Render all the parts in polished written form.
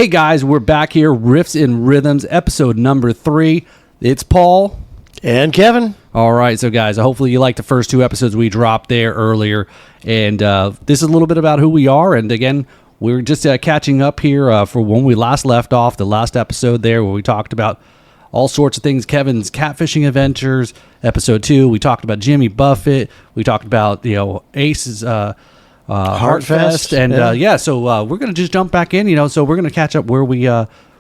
Hey guys, we're back here, Riffs and Rhythms, episode number 3. It's Paul. And Kevin. All right, so guys, hopefully you liked the first 2 episodes we dropped there earlier. And this is a little bit about who we are. And again, we're just catching up here for when we last left off, the last episode there where we talked about all sorts of things. Kevin's catfishing adventures, episode 2. We talked about Jimmy Buffett. We talked about, Ace's Heartfest. And so we're going to just jump back in, so we're going to catch up where we...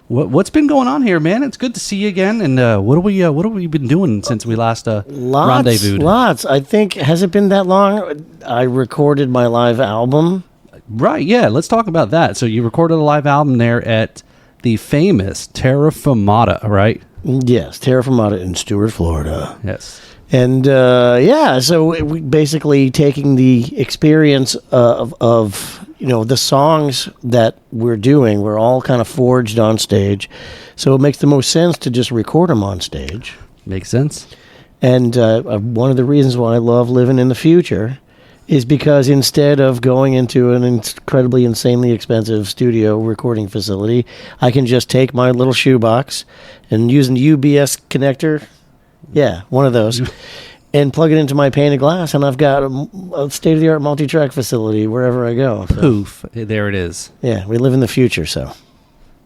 What's been going on here, man? It's good to see you again. And what have we been doing since we last rendezvoused? Lots. I think, has it been that long? I recorded my live album. Right, yeah. Let's talk about that. So you recorded a live album there at the famous Terra Fermata, right? Yes, Terra Fermata in Stuart, Florida. Yes. And, so we basically taking the experience of the songs that we're doing, we're all kind of forged on stage. So it makes the most sense to just record them on stage. Makes sense. And one of the reasons why I love living in the future is because instead of going into an incredibly, insanely expensive studio recording facility, I can just take my little shoebox and using the UBS connector, one of those, and plug it into my pane of glass, and I've got a state-of-the-art multi-track facility wherever I go. So. Poof, there it is. Yeah, we live in the future, so.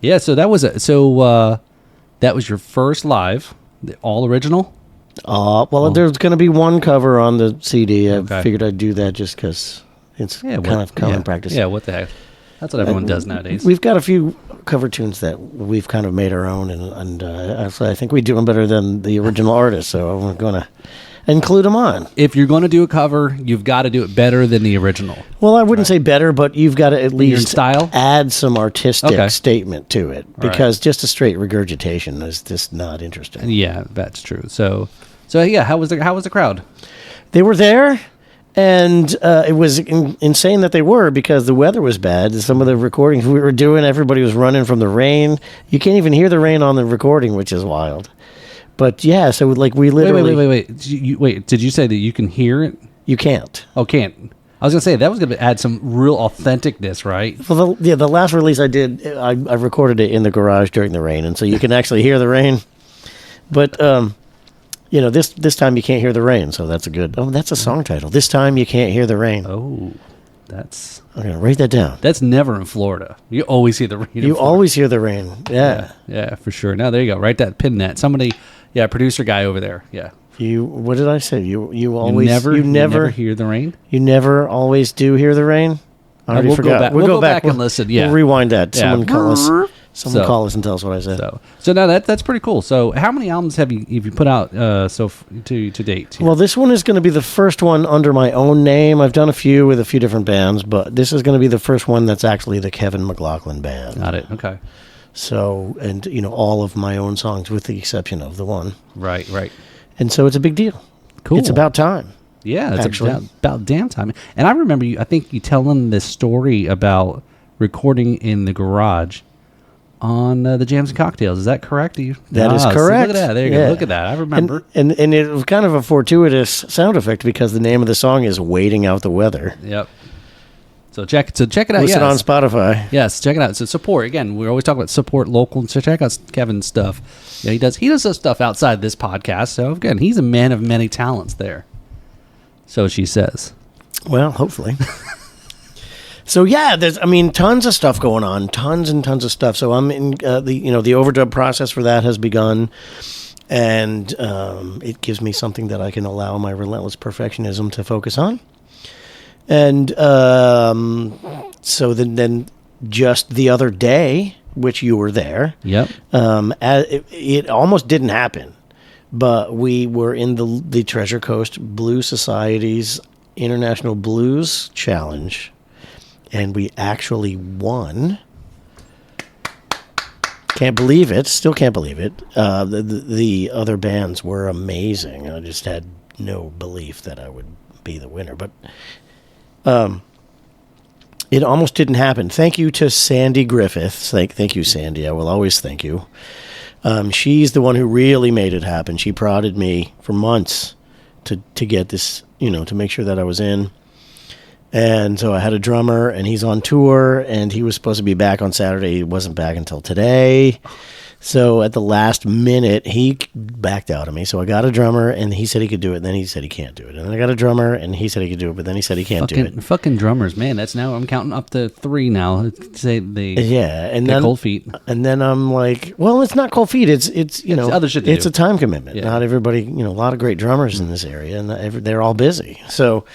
Yeah, so that was that was your first live, all original? There's going to be one cover on the CD. Okay. I figured I'd do that just because it's kind of common practice. Yeah, what the heck? That's what everyone does nowadays. We've got a few cover tunes that we've kind of made our own, and actually I think we do them better than the original artist, so I'm going to include them on. If you're going to do a cover, you've got to do it better than the original. Well, I wouldn't say better, but you've got to at least style? Add some artistic statement to it, because right. just a straight regurgitation is just not interesting. Yeah, that's true. So yeah, how was the crowd? They were there, and it was insane that they were, because the weather was bad. Some of the recordings we were doing, everybody was running from the rain. You can't even hear the rain on the recording, which is wild. But yeah, so like we literally... Wait. Did you say that you can hear it? You can't. Oh, can't. I was going to say, that was going to add some real authenticnthis, right? Well, the last release I did, I recorded it in the garage during the rain, and so you can actually hear the rain. But, this time you can't hear the rain, so that's that's a song title. This time you can't hear the rain. Oh, I'm going to write that down. That's never in Florida. You always hear the rain. You always hear the rain. Yeah, for sure. Now, there you go. Write that, pin that. Somebody... Yeah, producer guy over there. Yeah. What did I say? You never hear the rain? You never always do hear the rain? I already forgot. We'll go back and listen. Yeah. We'll rewind that. Yeah. Someone call us and tell us what I said. So now that's pretty cool. So how many albums have you put out to date? Well, this one is going to be the first one under my own name. I've done a few with a few different bands, but this is going to be the first one that's actually the Kevin McLaughlin Band. Got it. Okay. So, and all of my own songs with the exception of the one. Right. And so it's a big deal. Cool. It's about time. Yeah, it's about damn time. And I remember I think you telling this story about recording in the garage on the Jams and Cocktails. Is that correct? That is correct. Look at that. There you go. Look at that. I remember. And it was kind of a fortuitous sound effect because the name of the song is Waiting Out the Weather. Yep. So check it out. Listen on Spotify. Yes, check it out. So support, again, we always talk about support local. So check out Kevin's stuff. Yeah, he does some stuff outside this podcast. So again, he's a man of many talents there. So she says. Well, hopefully. So yeah, there's tons of stuff going on, tons and tons of stuff. So I'm in the overdub process for that has begun, and it gives me something that I can allow my relentless perfectionism to focus on. And so then just the other day, which you were there, yep. It almost didn't happen, but we were in the Treasure Coast Blues Society's International Blues Challenge, and we actually won. Can't believe it. Still can't believe it. The other bands were amazing. I just had no belief that I would be the winner, but... it almost didn't happen. Thank you to Sandy Griffiths. Thank you, Sandy. I will always thank you. She's the one who really made it happen. She prodded me for months to get this, to make sure that I was in. And so I had a drummer, and he's on tour, and he was supposed to be back on Saturday. He wasn't back until today. So at the last minute, he backed out of me. So I got a drummer, and he said he could do it. And then he said he can't do it. And then I got a drummer, and he said he could do it, but then he said he can't do it. Fucking drummers, man. That's now, I'm counting up to 3 now. Say they and get then cold feet. And then I'm like, well, it's not cold feet. It's other shit to it's do. a time commitment. Yeah. Not everybody, a lot of great drummers in this area, and they're all busy. So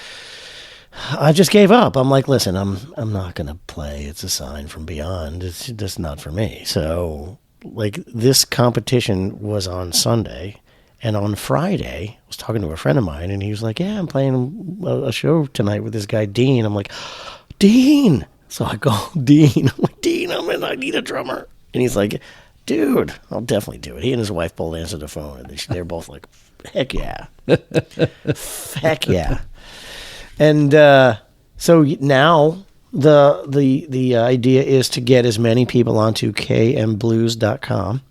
I just gave up. I'm like, listen, I'm not going to play. It's a sign from beyond. It's just not for me. So, like, this competition was on Sunday, and on Friday, I was talking to a friend of mine, and he was like, yeah, I'm playing a show tonight with this guy, Dean. I'm like, Dean. So I go, Dean. I'm like, Dean, I need a drummer. And he's like, dude, I'll definitely do it. He and his wife both answered the phone, and they're both like, heck yeah. Heck yeah. And so now the idea is to get as many people onto kmblues.com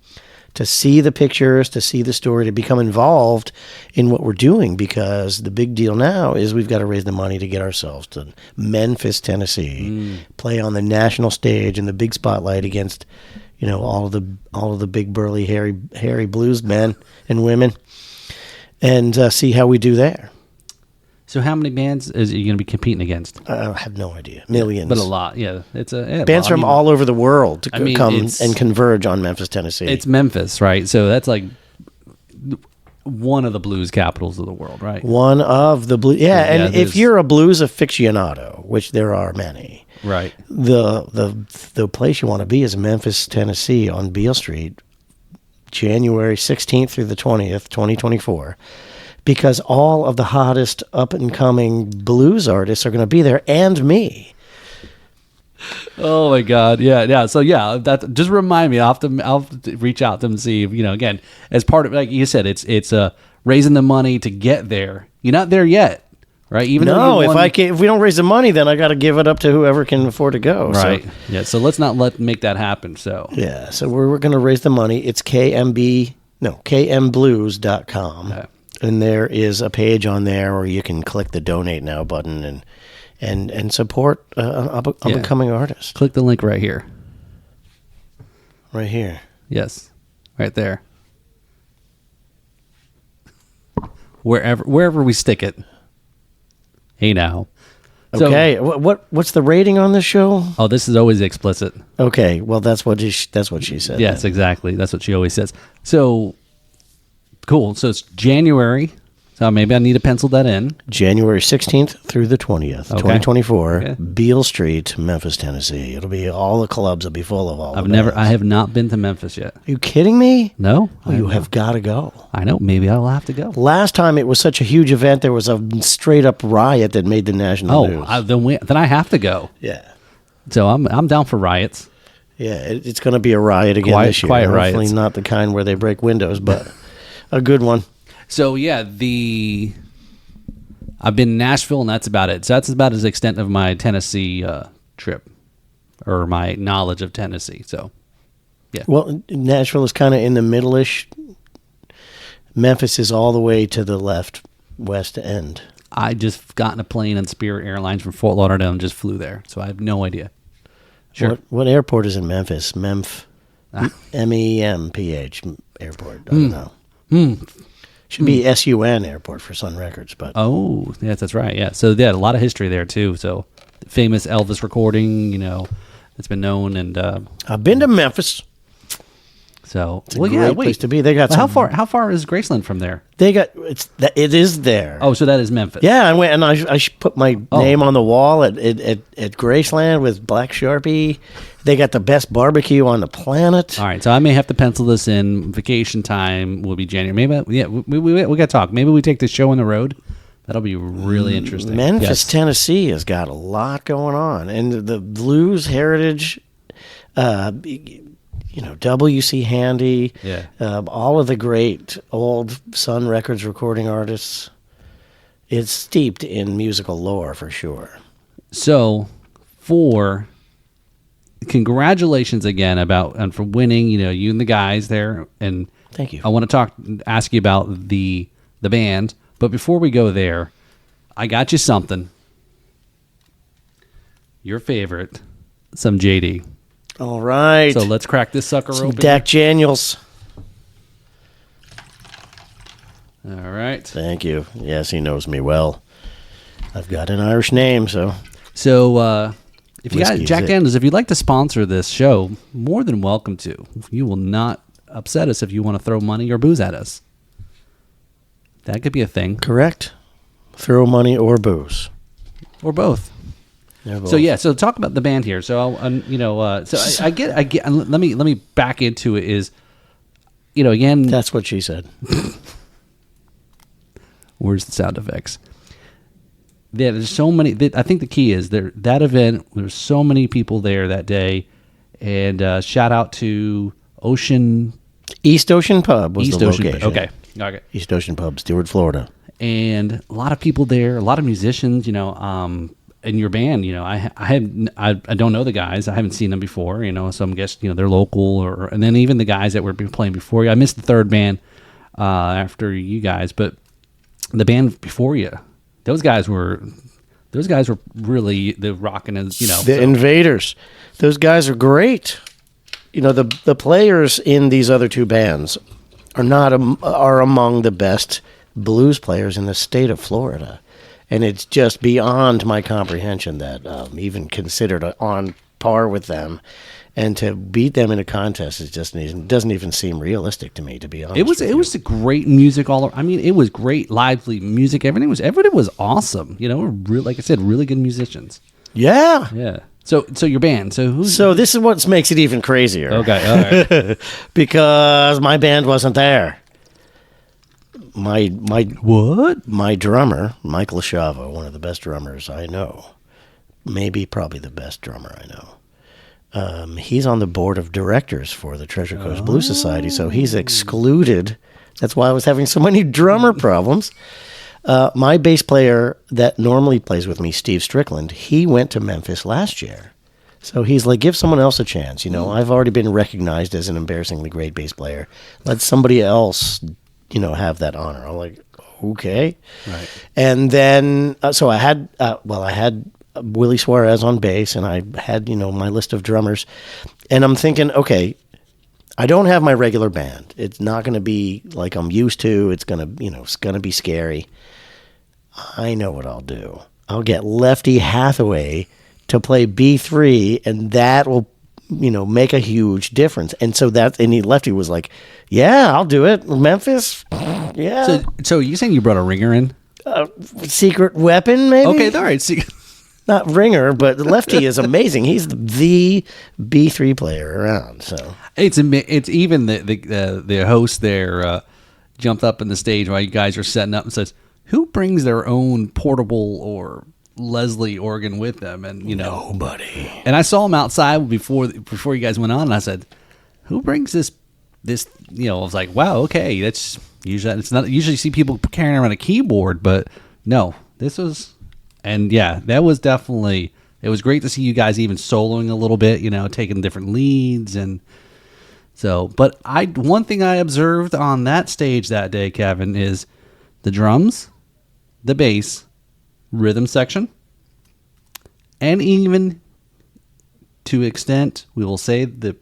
to see the pictures, to see the story, to become involved in what we're doing, because the big deal now is we've got to raise the money to get ourselves to Memphis, Tennessee, play on the national stage in the big spotlight against, all of the big burly hairy blues men and women, and see how we do there. So how many bands is you going to be competing against? I have no idea. Millions. But a lot, yeah. It's bands from all over the world to come it's- and converge on Memphis, Tennessee. It's Memphis, right? So that's like one of the blues capitals of the world, right? One of the blues. Yeah, and there's- if you're a blues aficionado, which there are many, Right. the place you want to be is Memphis, Tennessee on Beale Street, January 16th through the 20th, 2024. Because all of the hottest up-and-coming blues artists are going to be there, and me. Oh my God! Yeah. So that just remind me. I'll have to reach out to them and see if, again, as part of, like you said, it's raising the money to get there. You're not there yet, right? Even though if we don't raise the money, then I got to give it up to whoever can afford to go. Right. So, Yeah. So let's not make that happen. So yeah. So we're going to raise the money. It's kmblues.com. Okay. And there is a page on there where you can click the donate now button and support an up-and-coming artist. Click the link right here. Right here. Yes, right there. Wherever we stick it. Hey now. Okay. So, what's the rating on this show? Oh, this is always explicit. Okay. Well, that's what she said. Yes, exactly. That's what she always says. So. Cool. So it's January. So maybe I need to pencil that in. January 16th through the 20th, 2024, Okay. Beale Street, Memphis, Tennessee. It'll be all the clubs will be full of all the bands. I have not been to Memphis yet. Are you kidding me? No. Well, you have got to go. I know. Maybe I'll have to go. Last time it was such a huge event, there was a straight up riot that made the national news. Then I have to go. Yeah. So I'm down for riots. Yeah, it's going to be a riot again this year. Quiet Hopefully riots. not the kind where they break windows, but a good one. So yeah, I've been in Nashville, and that's about it. So that's about as extent of my Tennessee trip, or my knowledge of Tennessee. So, yeah. Well, Nashville is kind of in the middle-ish. Memphis is all the way to the west end. I just got in a plane on Spirit Airlines from Fort Lauderdale and just flew there, so I have no idea. Sure. What airport is in Memphis? MEMPH airport. I don't know. Should be SUN airport for Sun Records, but oh, yes, that's right. Yeah, so a lot of history there too. So famous Elvis recording, it's been known, and I've been to Memphis. So it's a great place to be. They got how far is Graceland from there? It is there. Oh, so that is Memphis. Yeah, I went and I put my name on the wall at Graceland with black Sharpie. They got the best barbecue on the planet. All right, so I may have to pencil this in. Vacation time will be January. Maybe we got to talk. Maybe we take the show on the road. That'll be really interesting. Memphis, Tennessee has got a lot going on, and the blues heritage. W.C. Handy, all of the great old Sun Records recording artists. It's steeped in musical lore for sure. So, congratulations again and for winning. You and the guys there, and thank you. I want to ask you about the band, but before we go there, I got you something. your favorite, some JD. All right. So let's crack this sucker Some open. Jack Daniels. All right. Thank you. Yes, he knows me well. I've got an Irish name, so. So if you got Whiskey is Jack it. Daniels, if you'd like to sponsor this show, more than welcome to. You will not upset us if you want to throw money or booze at us. That could be a thing. Correct. Throw money or booze. Or both. They're both. So yeah, so talk about the band here. So I get. Let me back into it. Is again? That's what she said. Where's the sound effects? Yeah, there's so many. I think the key is that event. There's so many people there that day, and shout out to East Ocean Pub was East the Ocean. location. Okay. East Ocean Pub, Stewart, Florida. And a lot of people there, a lot of musicians, in your band, I don't know the guys. I haven't seen them before, so I'm guessing, they're local and then even the guys that were playing before you. I missed the third band after you guys, but the band before you, those guys were really the rocking and, The Invaders. Those guys are great. The players in these other two bands are among the best blues players in the state of Florida, and it's just beyond my comprehension that even considered on par with them, and to beat them in a contest doesn't even seem realistic to me, to be honest. It was a great music all. I mean, it was great, lively music. Everything was awesome. Really, like I said, really good musicians. Yeah. Yeah. So your band. So this is what makes it even crazier. Okay. All right. Because my band wasn't there. My What? My drummer, Mike Lashava, one of the best drummers I know, probably the best drummer I know. He's on the board of directors for the Treasure Coast Blues Society, so he's excluded. That's why I was having so many drummer problems. My bass player that normally plays with me, Steve Strickland, he went to Memphis last year. So he's like, give someone else a chance. I've already been recognized as an embarrassingly great bass player. Let somebody else, have that honor. I'm like, okay. Right. And then, so I had Willie Suarez on bass, and I had, my list of drummers. And I'm thinking, okay, I don't have my regular band. It's not going to be like I'm used to. It's going to be scary. I know what I'll do. I'll get Lefty Hathaway to play B3, and that will, make a huge difference. And so Lefty was like, yeah, I'll do it. Memphis? Yeah. So you saying you brought a ringer in? Secret weapon, maybe? Okay, all right. Not ringer, but Lefty is amazing. He's the B3 player around. So it's even the host there jumped up in the stage while you guys are setting up and says, who brings their own portable or Leslie organ with them? And nobody. And I saw him outside before you guys went on, and I said, who brings this? I was like, wow, okay, that's usually usually see people carrying around a keyboard, but no, this was. And yeah, that was definitely, it was great to see you guys even soloing a little bit, taking different leads. And so, but one thing I observed on that stage that day, Kevin, is the drums, the bass, rhythm section, and even to extent, we will say the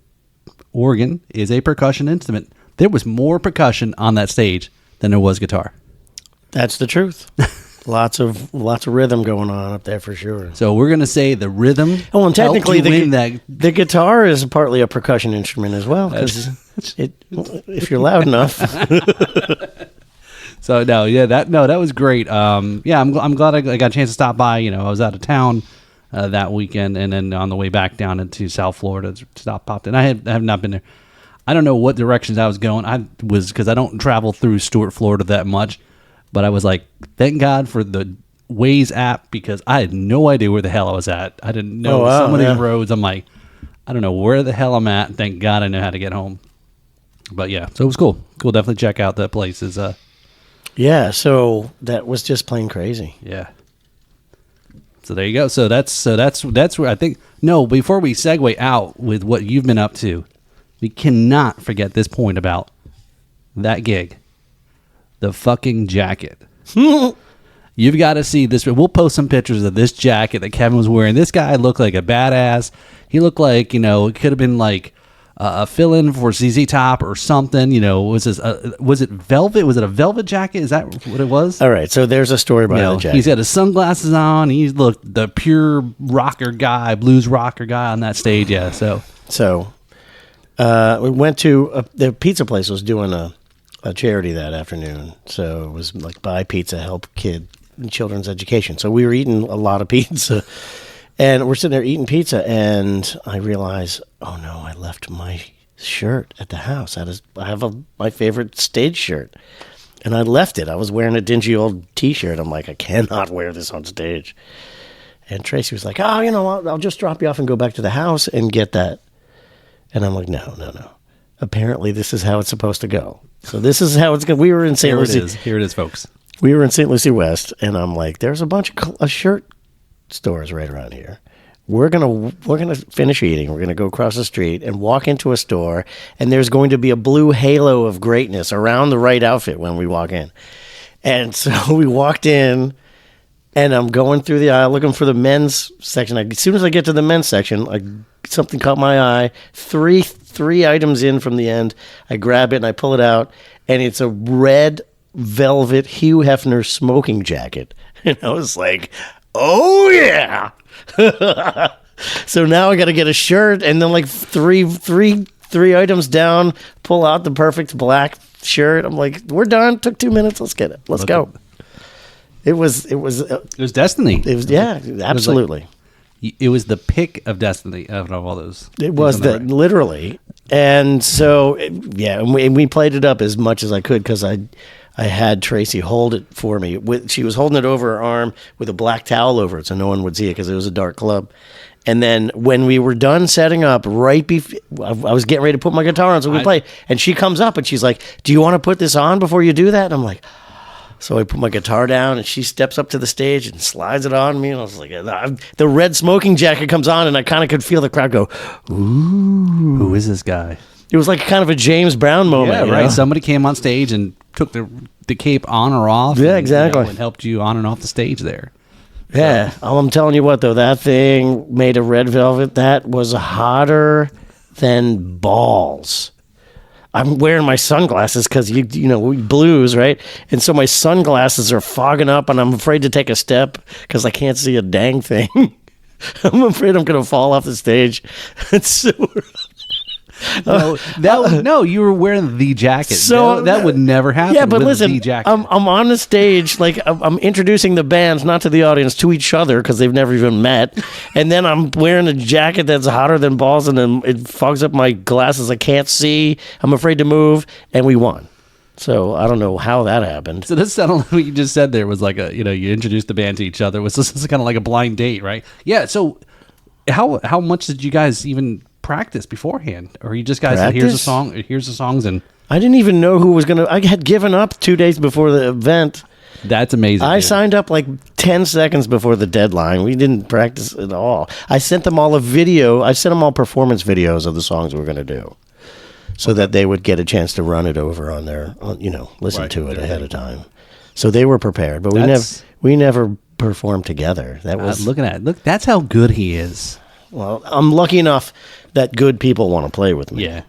organ is a percussion instrument. There was more percussion on that stage than there was guitar. That's the truth. Lots of rhythm going on up there for sure. So we're gonna say the rhythm. Oh, and technically the guitar is partly a percussion instrument as well, because if you're loud enough. So that was great. I'm glad I got a chance to stop by. I was out of town that weekend, and then on the way back down into South Florida, popped in. I have not been there. I don't know what directions I was going. Because I don't travel through Stewart, Florida that much. But I was like, thank God for the Waze app, because I had no idea where the hell I was at. I didn't know some of these roads. I'm like, I don't know where the hell I'm at. Thank God I know how to get home. But yeah, so it was cool. Cool, definitely check out that place. Yeah, so that was just plain crazy. Yeah. So there you go. So that's where I think. No, before we segue out with what you've been up to, we cannot forget this point about that gig. The fucking jacket. You've got to see this. We'll post some pictures of this jacket that Kevin was wearing. This guy looked like a badass. He looked like, it could have been like a fill-in for ZZ Top or something. Was it velvet? Was it a velvet jacket? Is that what it was? All right, so there's a story behind the jacket. He's got his sunglasses on. He looked the pure rocker guy, blues rocker guy on that stage. Yeah, so we went to the pizza place was doing a charity that afternoon. So it was like buy pizza, help children's education. So we were eating a lot of pizza. And we're sitting there eating pizza, and I realize, oh no, I left my shirt at the house. I have my favorite stage shirt, and I left it. I was wearing a dingy old T-shirt. I'm like, I cannot wear this on stage. And Tracy was like, oh, I'll just drop you off and go back to the house and get that. And I'm like, no. Apparently, this is how it's supposed to go. So this is how it's going. We were in St. Lucie. Here it is, folks. We were in St. Lucie West, and I'm like, there's a bunch of shirt stores right around here. We're gonna finish eating. We're gonna go across the street and walk into a store, and there's going to be a blue halo of greatness around the right outfit when we walk in. And so we walked in, and I'm going through the aisle looking for the men's section. As soon as I get to the men's section, something caught my eye. Three items in from the end. I grab it and I pull it out, and it's a red velvet Hugh Hefner smoking jacket. And I was like, oh yeah. So now I got to get a shirt, and then like three items down, pull out the perfect black shirt. I'm like, we're done. Took 2 minutes. Let's get it. Let's go. It was destiny. It was, yeah, absolutely. It was the pick of destiny of all those. It was literally. And so, and we played it up as much as I could because I had Tracy hold it for me. She was holding it over her arm with a black towel over it so no one would see it because it was a dark club. And then when we were done setting up, right before I was getting ready to put my guitar on so we play, and she comes up and she's like, do you want to put this on before you do that? And I'm like, so I put my guitar down, and she steps up to the stage and slides it on me. And I was like, the red smoking jacket comes on, and I kind of could feel the crowd go, ooh. Who is this guy? It was like kind of a James Brown moment. Yeah, right. Somebody came on stage and took the cape on or off. Yeah, exactly. And helped you on and off the stage there. Yeah. So. I'm telling you what, though, that thing made of red velvet, that was hotter than balls. I'm wearing my sunglasses because, we blues, right? And so my sunglasses are fogging up, and I'm afraid to take a step because I can't see a dang thing. I'm afraid I'm going to fall off the stage. It's so... No, you were wearing the jacket. So that would never happen. Yeah, but listen, the jacket. I'm on the stage, like I'm introducing the bands, not to the audience, to each other because they've never even met. And then I'm wearing a jacket that's hotter than balls, and then it fogs up my glasses. I can't see. I'm afraid to move, and we won. So I don't know how that happened. So this sounded like what you just said there was like you introduced the band to each other. Was this kind of like a blind date, right? Yeah. So how much did you guys even practice beforehand, or you just guys said, here's the songs, and I didn't even know who was gonna. I had given up 2 days before the event. That's amazing. I signed up like 10 seconds before the deadline. We didn't practice at all. I sent them all a video. I sent them all performance videos of the songs we were going to do, so that they would get a chance to run it over on their, listen to it ahead of time. So they were prepared, but we never performed together. That was look. That's how good he is. Well, I'm lucky enough that good people want to play with me. Yeah.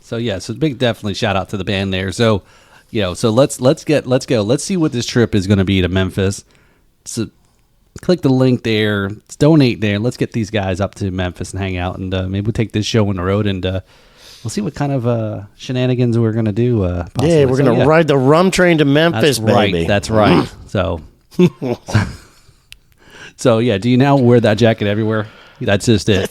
So big definitely shout out to the band there. So, so let's go. Let's see what this trip is going to be to Memphis. So click the link there. Let's donate there. Let's get these guys up to Memphis and hang out, and maybe we'll take this show on the road, and we'll see what kind of shenanigans we're going to do. Possibly. Yeah, we're going to ride the rum train to Memphis, baby. That's right. So, do you now wear that jacket everywhere? That's just it.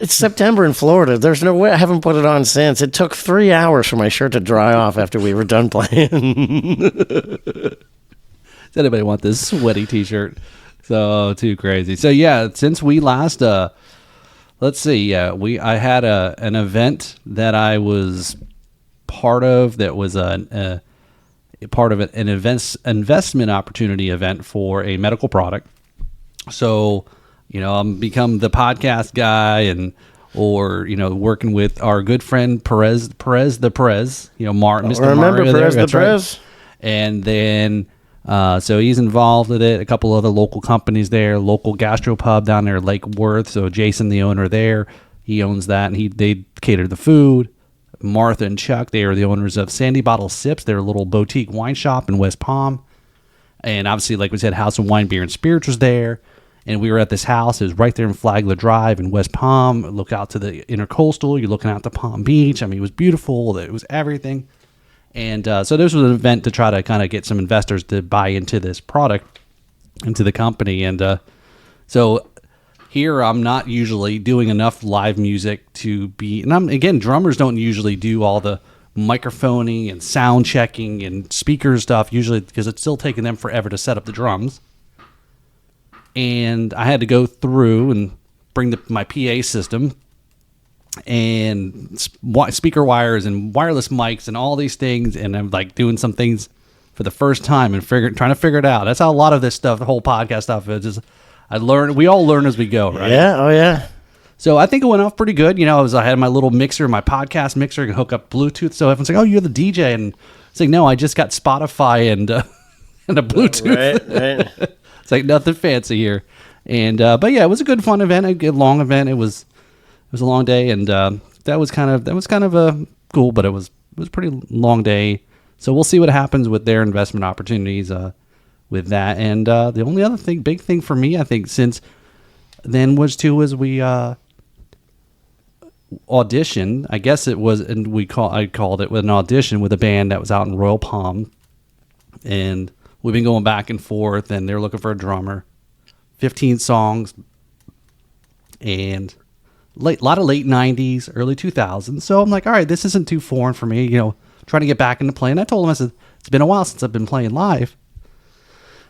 It's September in Florida. There's no way. I haven't put it on since. It took 3 hours for my shirt to dry off after we were done playing. Does anybody want this sweaty T-shirt? So too crazy. So since we last, let's see. I had an event that I was part of. That was a part of an investment opportunity event for a medical product. So. I'm become the podcast guy or working with our good friend Perez the Perez, Martin, Mr. Remember Mario Perez there. the Perez? Right. And then So he's involved with it. A couple other local companies there, local gastropub down there, Lake Worth. So Jason, the owner there, he owns that, and they cater the food. Martha and Chuck, they are the owners of Sandy Bottle Sips. They're a little boutique wine shop in West Palm. And obviously, like we said, House of Wine, Beer, and Spirits was there. And we were at this house. It was right there in Flagler Drive in West Palm. Look out to the Intercoastal. You're looking out to Palm Beach. I mean, it was beautiful. It was everything. And so this was an event to try to kind of get some investors to buy into this product, into the company. And so here I'm not usually doing enough live music to be, and again, drummers don't usually do all the microphoning and sound checking and speaker stuff usually because it's still taking them forever to set up the drums. And I had to go through and bring my PA system and speaker wires and wireless mics and all these things, and I'm like doing some things for the first time and trying to figure it out. That's how a lot of this stuff, the whole podcast stuff is. We all learn as we go, right? Yeah, oh yeah. So I think it went off pretty good. You know, I had my little mixer, my podcast mixer, and hook up Bluetooth. So everyone's like, "Oh, you're the DJ," and it's like, "No, I just got Spotify and a Bluetooth." Right. It's like nothing fancy here. And but yeah, it was a good fun event, a good long event. It was a long day, and that was kind of cool, but it was a pretty long day. So we'll see what happens with their investment opportunities with that. And the only other big thing for me, I think, since then was we auditioned. I guess it was, and I called it an audition with a band that was out in Royal Palm, and we've been going back and forth, and they're looking for a drummer. 15 songs, and a lot of late 90s, early 2000s. So I'm like, all right, this isn't too foreign for me, trying to get back into playing. I told him, I said, it's been a while since I've been playing live.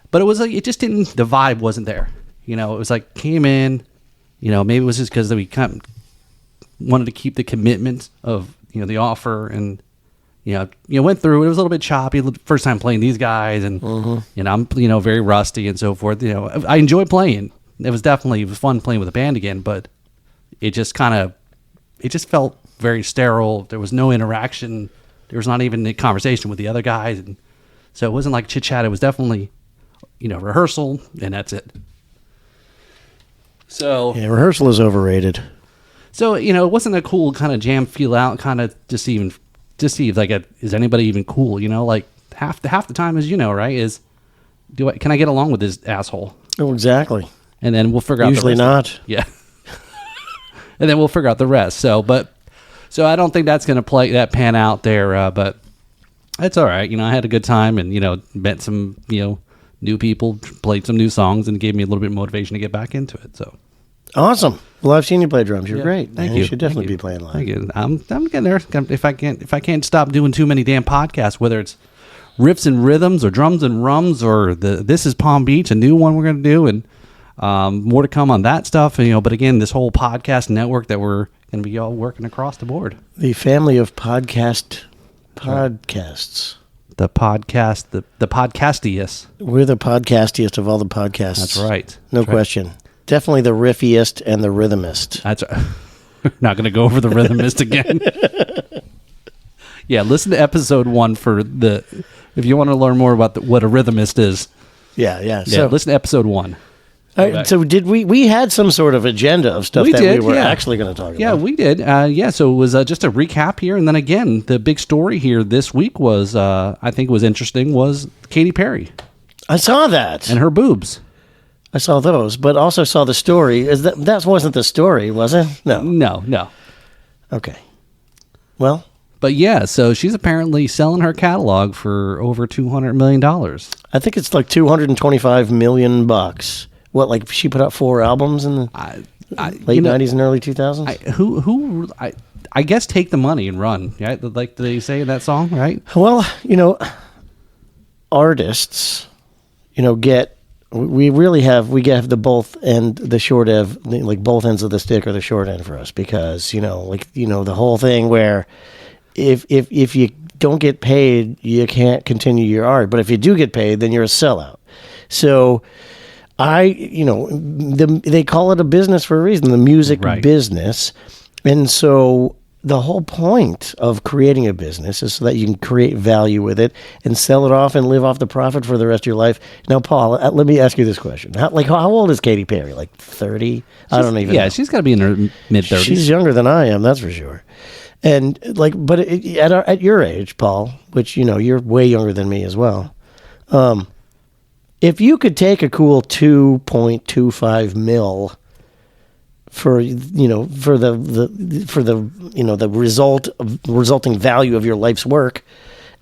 But it was like, the vibe wasn't there. It was like, came in, maybe it was just because we kind of wanted to keep the commitment of, the offer, and, went through it. It was a little bit choppy. First time playing these guys, and, I'm, very rusty and so forth. I enjoy playing. It was fun playing with a band again, but it just felt very sterile. There was no interaction. There was not even a conversation with the other guys. And so it wasn't like chit chat. It was definitely, rehearsal, and that's it. So yeah, rehearsal is overrated. So, it wasn't a cool kind of jam feel out, kind of just see if like, is anybody even cool? Like half the time, as right, is can I get along with this asshole? Oh, exactly. And then we'll figure out usually the rest. Not. Yeah. And then we'll figure out the rest. So I don't think that's going to pan out there, but it's all right. I had a good time, and, met some, new people, played some new songs, and gave me a little bit of motivation to get back into it. So awesome. Well, I've seen you play drums. You're great. Thank you. You should definitely be playing live. Thank you. I'm getting there. If I can't stop doing too many damn podcasts, whether it's Riffs and Rhythms or Drums and Rums or This is Palm Beach, a new one we're going to do, and more to come on that stuff. But again, this whole podcast network that we're going to be all working across the board. The family of podcasts. The podcast, the podcastiest. We're the podcastiest of all the podcasts. That's right. No question. Definitely the riffiest and the rhythmist. That's not going to go over the rhythmist again. Yeah, listen to episode 1 if you want to learn more about what a rhythmist is. Yeah. So listen to episode 1. So did we had some sort of agenda of stuff we were actually going to talk about? Yeah, we did. So it was just a recap here, and then again, the big story here this week was, I think was interesting, was Katy Perry. I saw that. And her boobs. I saw those, but also saw the story. That wasn't the story, was it? No. Okay. Well. But yeah, so she's apparently selling her catalog for over $200 million. I think it's like $225 million. What, like she put out 4 albums in the late 90s and early 2000s? I guess take the money and run, right? Like they say in that song, right? Well, artists, we have the both end, the short end, like both ends of the stick or the short end for us, because, the whole thing where if you don't get paid, you can't continue your art. But if you do get paid, then you're a sellout. So they call it a business for a reason, the music business. And so the whole point of creating a business is so that you can create value with it and sell it off and live off the profit for the rest of your life. Now, Paul, let me ask you this question. How old is Katy Perry? Like 30? I don't even know. Yeah, she's got to be in her mid-30s. She's younger than I am, that's for sure. And but at your age, Paul, which, you're way younger than me as well. If you could take a cool 2.25 mil for the resulting value of your life's work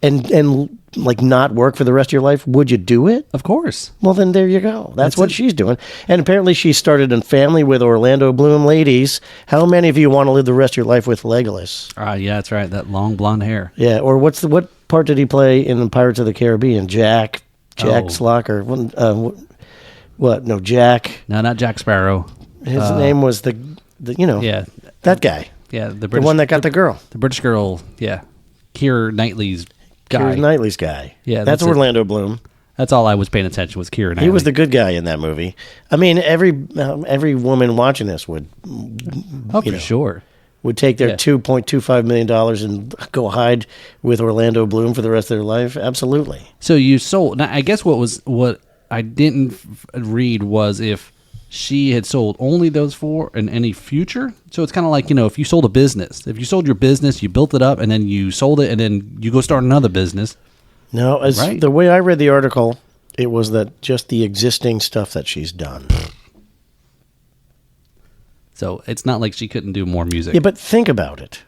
and like not work for the rest of your life, would you do it? Of course. Well, then there you go. That's what she's doing. And apparently she started a family with Orlando Bloom. Ladies, how many of you want to live the rest of your life with Legolas? Yeah, that's right. That long blonde hair. Yeah, or what part did he play in the Pirates of the Caribbean? Jack Slocker. What? No, Jack. No, not Jack Sparrow. His name was that guy. Yeah, the one that got the girl. The British girl, yeah. Keira Knightley's guy. Keira Knightley's guy. Yeah, that's Orlando Bloom. That's all I was paying attention was Keira Knightley. He was the good guy in that movie. I mean, every woman watching this would, sure, would take their $2.25 million and go hide with Orlando Bloom for the rest of their life. Absolutely. So you sold. Now, I guess what I didn't read was if she had sold only those four in any future. So it's kind of like, if you sold a business. If you sold your business, you built it up, and then you sold it, and then you go start another business. No, the way I read the article, it was that just the existing stuff that she's done. So it's not like she couldn't do more music. Yeah, but think about it.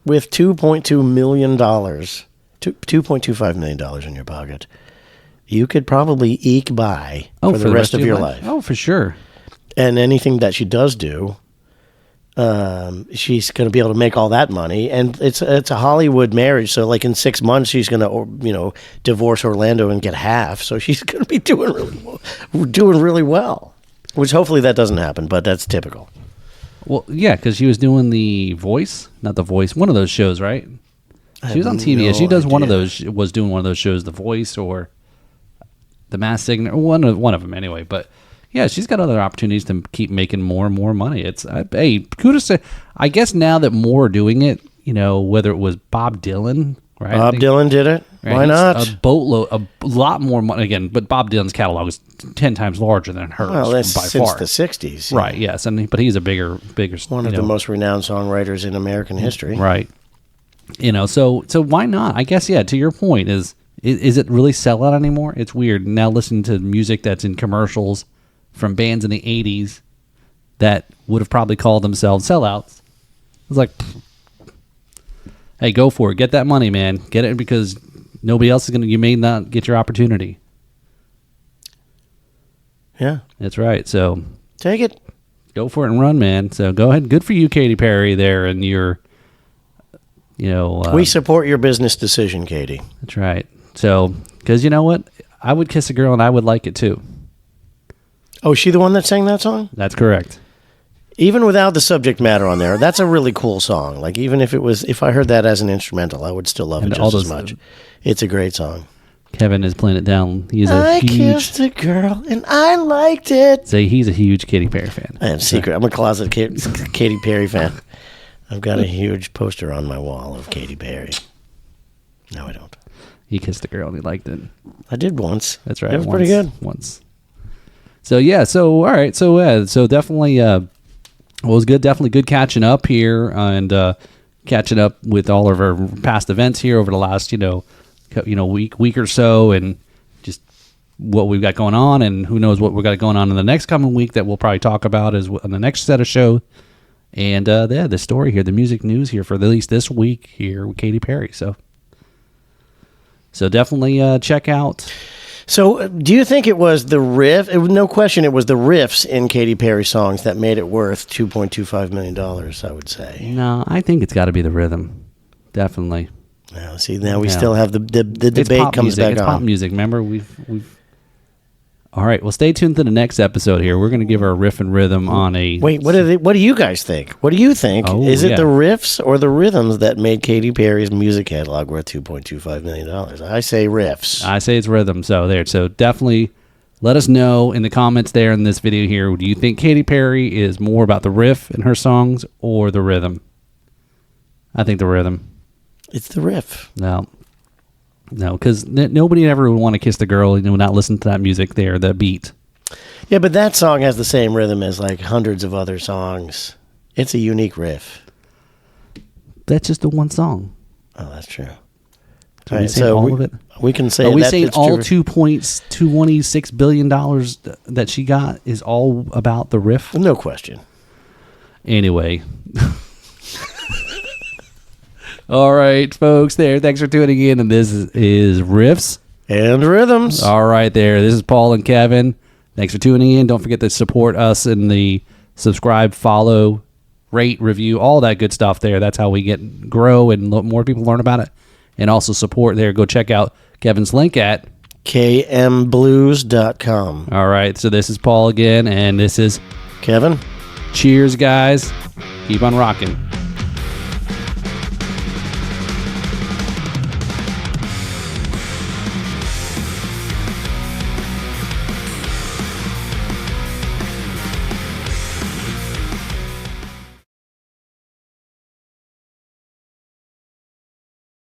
With $2.2 million, $2.25 million in your pocket, you could probably eke by for the rest of your life. Oh, for sure. And anything that she does do, she's going to be able to make all that money. And it's a Hollywood marriage, so like in 6 months she's going to divorce Orlando and get half. So she's going to be doing really well. Which hopefully that doesn't happen, but that's typical. Well, yeah, because she was doing not The Voice, one of those shows, right? She was on TV. She does one of those. Was doing one of those shows, The Voice or The Masked Singer, one of them anyway. But yeah, she's got other opportunities to keep making more and more money. Hey, kudos to. I guess now that more are doing it, whether it was Bob Dylan, right? Bob Dylan did it. Right? Why not? A boatload, a lot more money again. But Bob Dylan's catalog is 10 times larger than hers. Well, that's by since far. the '60s, right? Yes, but he's a bigger. One of the most renowned songwriters in American history, right? So why not? I guess, yeah, to your point, is it really sellout anymore? It's weird. Now listening to music that's in commercials from bands in the 80s that would have probably called themselves sellouts. It's like, hey, go for it. Get that money, man. Get it because nobody else is going to, you may not get your opportunity. Yeah. That's right. So take it. Go for it and run, man. So go ahead. Good for you, Katy Perry, there, and your, we support your business decision, Katy. That's right. So, because you know what? I would kiss a girl and I would like it too. Oh, is she the one that sang that song? That's correct. Even without the subject matter on there, that's a really cool song. Like, even if I heard that as an instrumental, I would still love it just as much. It's a great song. Kevin is playing it down. I kissed a girl and I liked it. So he's a huge Katy Perry fan. I am secret. I'm a closet Katy Perry fan. I've got a huge poster on my wall of Katy Perry. No, I don't. He kissed a girl and he liked it. I did once. That's right. It was pretty good. Once. So yeah. So all right. So definitely. It was good. Definitely good catching up here and catching up with all of our past events here over the last week or so, and just what we've got going on, and who knows what we've got going on in the next coming week that we'll probably talk about is on the next set of show. And the story here, the music news here for at least this week here with Katy Perry. So definitely check out. So, do you think it was the riff? No question, it was the riffs in Katy Perry songs that made it worth $2.25 million, I would say. No, I think it's got to be the rhythm. Definitely. Now, see, we still have the debate comes back on. It's pop music. Remember, we've. All right. Well, stay tuned to the next episode here. We're going to give our riff and rhythm on a. Wait, what do you guys think? What do you think? Oh, is it the riffs or the rhythms that made Katy Perry's music catalog worth $2.25 million? I say riffs. I say it's rhythm. So definitely let us know in the comments there in this video here. Do you think Katy Perry is more about the riff in her songs or the rhythm? I think the rhythm. It's the riff. No, because nobody ever would want to kiss the girl, not listen to that music there, the beat. Yeah, but that song has the same rhythm as like hundreds of other songs. It's a unique riff. That's just the one song. Oh, that's true. Are we saying all of it? We can say. Are we that saying it's all true. $2.26 billion that she got is all about the riff? No question. Anyway. All right, folks, there. Thanks for tuning in. And this is Riffs And rhythms. All right, there. This is Paul and Kevin. Thanks for tuning in. Don't forget to support us in the subscribe, follow, rate, review, all that good stuff there. That's how we grow and more people learn about it. And also support there. Go check out Kevin's link at kmblues.com. All right, so this is Paul again, and this is Kevin. Cheers, guys. Keep on rocking.